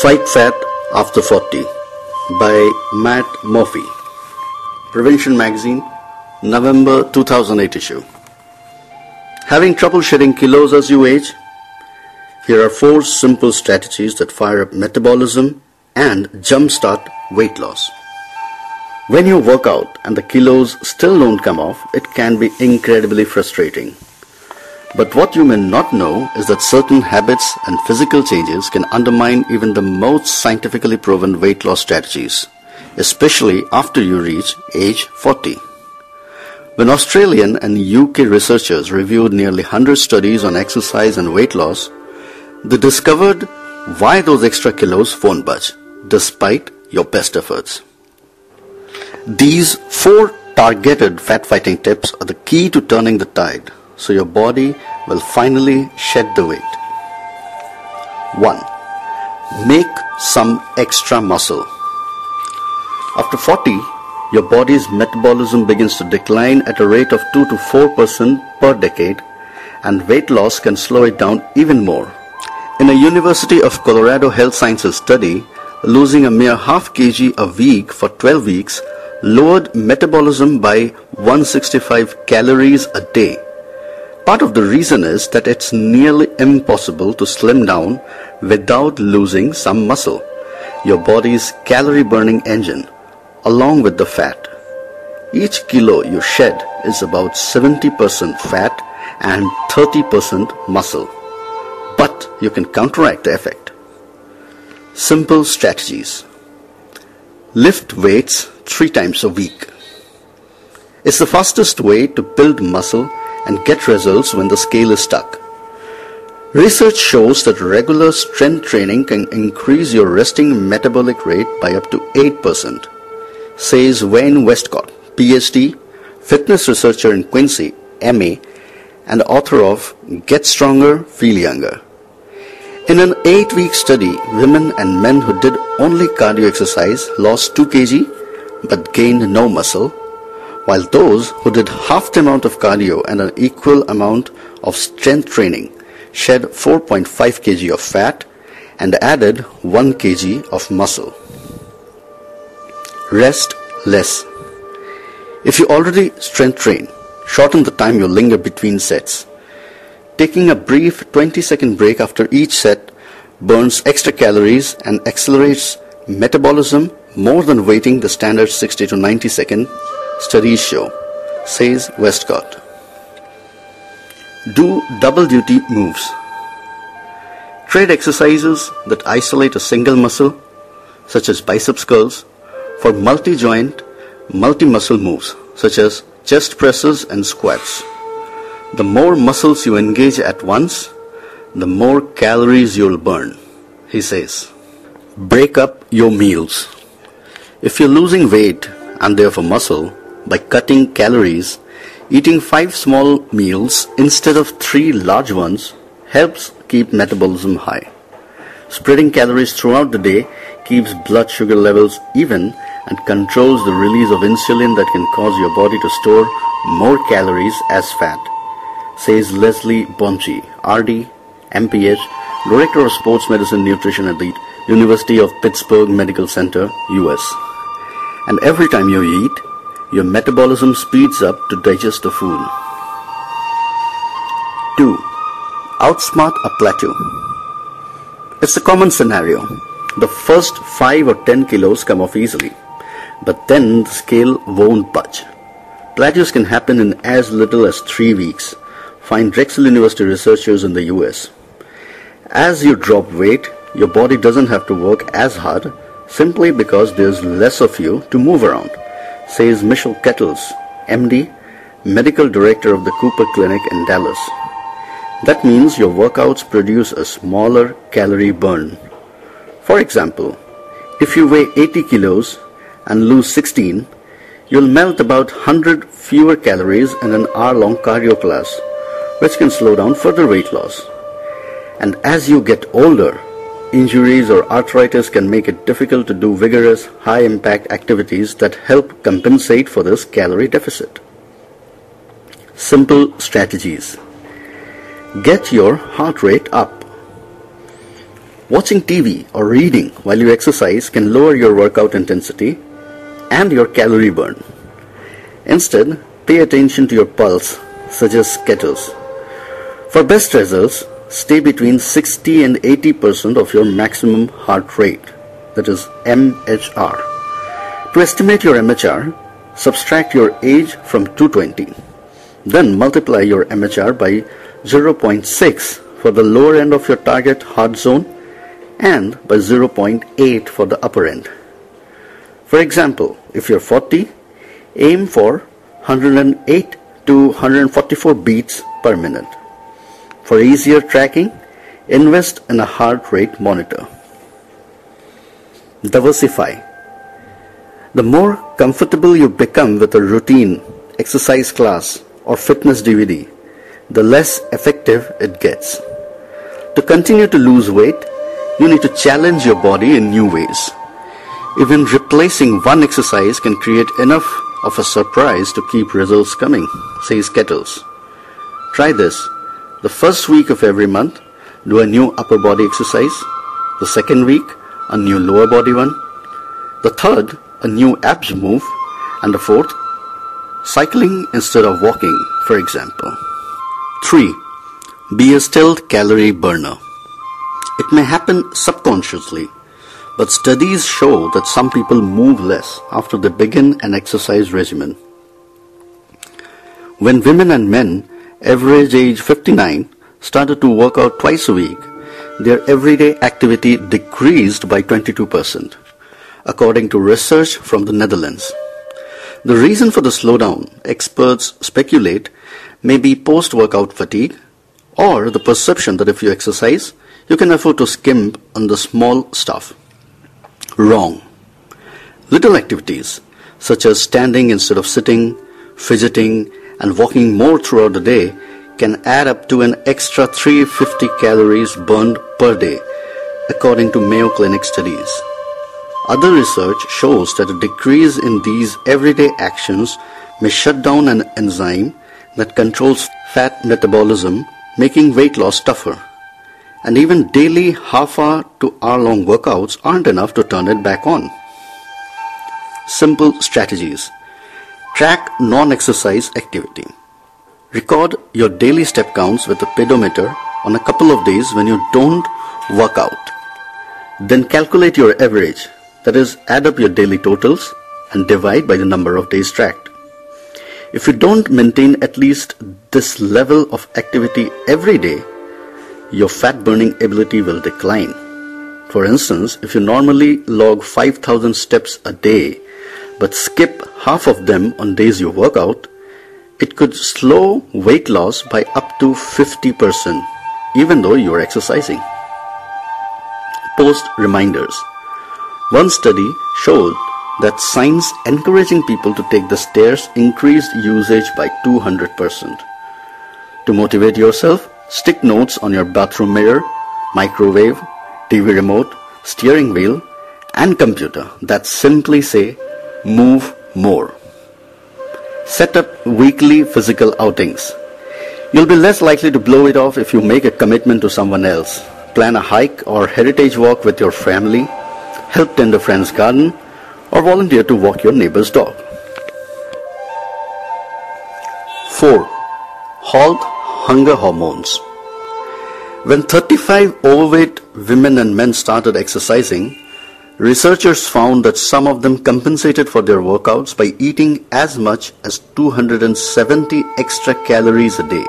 Fight Fat After 40 by Matt Murphy. Prevention Magazine, November 2008 issue. Having trouble shedding kilos as you age? Here are 4 simple strategies that fire up metabolism and jumpstart weight loss. When you work out and the kilos still don't come off, it can be incredibly frustrating. But what you may not know is that certain habits and physical changes can undermine even the most scientifically proven weight loss strategies, especially after you reach age 40. When Australian and UK researchers reviewed nearly 100 studies on exercise and weight loss, they discovered why those extra kilos won't budge, despite your best efforts. These 4 targeted fat-fighting tips are the key to turning the tide, so your body will finally shed the weight. 1. Make some extra muscle. After 40, your body's metabolism begins to decline at a rate of 2 to 4% per decade, and weight loss can slow it down even more. In a University of Colorado Health Sciences study, losing a mere half kg a week for 12 weeks lowered metabolism by 165 calories a day. Part of the reason is that it's nearly impossible to slim down without losing some muscle, your body's calorie-burning engine, along with the fat. Each kilo you shed is about 70% fat and 30% muscle, but you can counteract the effect. Simple strategies. Lift weights 3 times a week. It's the fastest way to build muscle and get results when the scale is stuck. Research shows that regular strength training can increase your resting metabolic rate by up to 8%, says Wayne Westcott, PhD, fitness researcher in Quincy, MA, and author of Get Stronger, Feel Younger. In an 8-week study, women and men who did only cardio exercise lost 2 kg but gained no muscle, while those who did half the amount of cardio and an equal amount of strength training shed 4.5 kg of fat and added 1 kg of muscle. Rest less. If you already strength train, shorten the time you linger between sets. Taking a brief 20-second break after each set burns extra calories and accelerates metabolism more than waiting the standard 60 to 90 second studies show, says Westcott. Do double duty moves. Trade exercises that isolate a single muscle, such as biceps curls, for multi-joint, multi-muscle moves, such as chest presses and squats. The more muscles you engage at once, the more calories you'll burn, he says. Break up your meals. If you're losing weight and therefore muscle, by cutting calories, eating 5 small meals instead of 3 large ones helps keep metabolism high. Spreading calories throughout the day keeps blood sugar levels even and controls the release of insulin that can cause your body to store more calories as fat, says Leslie Bonci, RD, MPH, Director of Sports Medicine Nutrition at the University of Pittsburgh Medical Center, US. And every time you eat, your metabolism speeds up to digest the food. 2. Outsmart a plateau. It's a common scenario. The first 5 or 10 kilos come off easily, but then the scale won't budge. Plateaus can happen in as little as 3 weeks, find Drexel University researchers in the US. As you drop weight, your body doesn't have to work as hard simply because there's less of you to move around, says Michelle Kettles, MD, Medical Director of the Cooper Clinic in Dallas. That means your workouts produce a smaller calorie burn. For example, if you weigh 80 kilos and lose 16, you'll melt about 100 fewer calories in an hour-long cardio class, which can slow down further weight loss. And as you get older, injuries or arthritis can make it difficult to do vigorous, high-impact activities that help compensate for this calorie deficit. Simple strategies. Get your heart rate up. Watching TV or reading while you exercise can lower your workout intensity and your calorie burn. Instead, pay attention to your pulse, suggest Kettles. For best results, stay between 60 and 80% of your maximum heart rate, that is MHR. To estimate your MHR, subtract your age from 220. Then multiply your MHR by 0.6 for the lower end of your target heart zone and by 0.8 for the upper end. For example, if you're 40, aim for 108 to 144 beats per minute. For easier tracking, invest in a heart rate monitor. Diversify. The more comfortable you become with a routine, exercise class, or fitness DVD, the less effective it gets. To continue to lose weight, you need to challenge your body in new ways. Even replacing one exercise can create enough of a surprise to keep results coming, says Kettles. Try this. The first week of every month, do a new upper body exercise. The second week, a new lower body one. The third, a new abs move. And the fourth, cycling instead of walking, for example. 3. Be a stealth calorie burner. It may happen subconsciously, but studies show that some people move less after they begin an exercise regimen. When women and men, average age 59, started to work out twice a week, their everyday activity decreased by 22%, according to research from the Netherlands. The reason for the slowdown, experts speculate, may be post-workout fatigue or the perception that if you exercise, you can afford to skimp on the small stuff. Wrong. Little activities, such as standing instead of sitting, fidgeting, and walking more throughout the day, can add up to an extra 350 calories burned per day, according to Mayo Clinic studies. Other research shows that a decrease in these everyday actions may shut down an enzyme that controls fat metabolism, making weight loss tougher. And even daily half-hour to hour-long workouts aren't enough to turn it back on. Simple strategies. Track non-exercise activity. Record your daily step counts with a pedometer on a couple of days when you don't work out. Then calculate your average, that is, add up your daily totals and divide by the number of days tracked. If you don't maintain at least this level of activity every day, your fat burning ability will decline. For instance, if you normally log 5,000 steps a day but skip half of them on days you work out, it could slow weight loss by up to 50%, even though you are exercising. Post reminders. One study showed that signs encouraging people to take the stairs increased usage by 200%. To motivate yourself, stick notes on your bathroom mirror, microwave, TV remote, steering wheel, and computer that simply say, "Move more." Set up weekly physical outings. You'll be less likely to blow it off if you make a commitment to someone else. Plan a hike or heritage walk with your family, help tend a friend's garden, or volunteer to walk your neighbor's dog. 4. Halt hunger hormones. When 35 overweight women and men started exercising, researchers found that some of them compensated for their workouts by eating as much as 270 extra calories a day,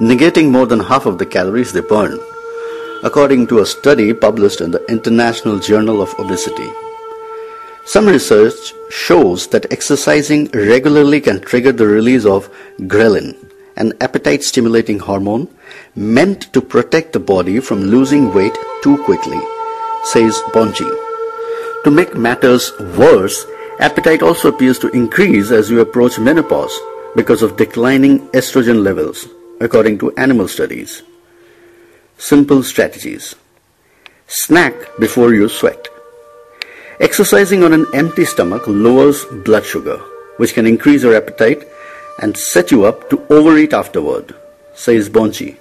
negating more than half of the calories they burned, according to a study published in the International Journal of Obesity. Some research shows that exercising regularly can trigger the release of ghrelin, an appetite-stimulating hormone meant to protect the body from losing weight too quickly, says Bonji. To make matters worse, appetite also appears to increase as you approach menopause because of declining estrogen levels, according to animal studies. Simple strategies. Snack before you sweat. Exercising on an empty stomach lowers blood sugar, which can increase your appetite and set you up to overeat afterward, says Bonchi.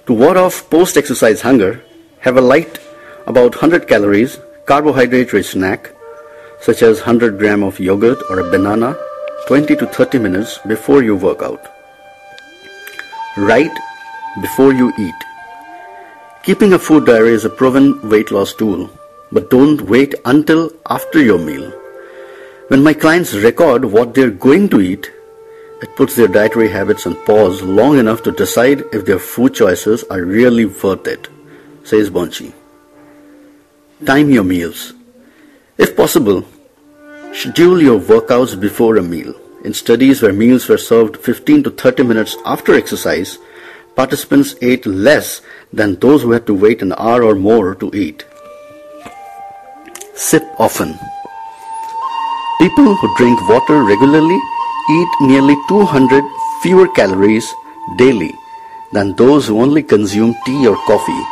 To ward off post-exercise hunger, have a light about 100 calories carbohydrate-rich snack such as 100 gram of yogurt or a banana 20 to 30 minutes before you work out. Write before you eat. Keeping a food diary is a proven weight loss tool, but don't wait until after your meal. When my clients record what they're going to eat, it puts their dietary habits on pause long enough to decide if their food choices are really worth it, says Bonchi. Time your meals. If possible, schedule your workouts before a meal. In studies where meals were served 15 to 30 minutes after exercise, participants ate less than those who had to wait an hour or more to eat. Sip often. People who drink water regularly eat nearly 200 fewer calories daily than those who only consume tea or coffee,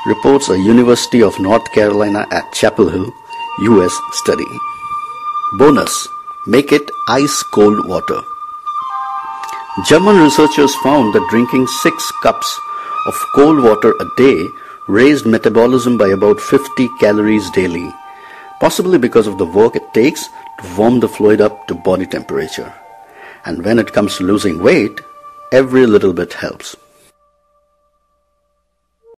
reports a University of North Carolina at Chapel Hill, US study. Bonus: make it ice-cold water. German researchers found that drinking 6 cups of cold water a day raised metabolism by about 50 calories daily, possibly because of the work it takes to warm the fluid up to body temperature. And when it comes to losing weight, every little bit helps.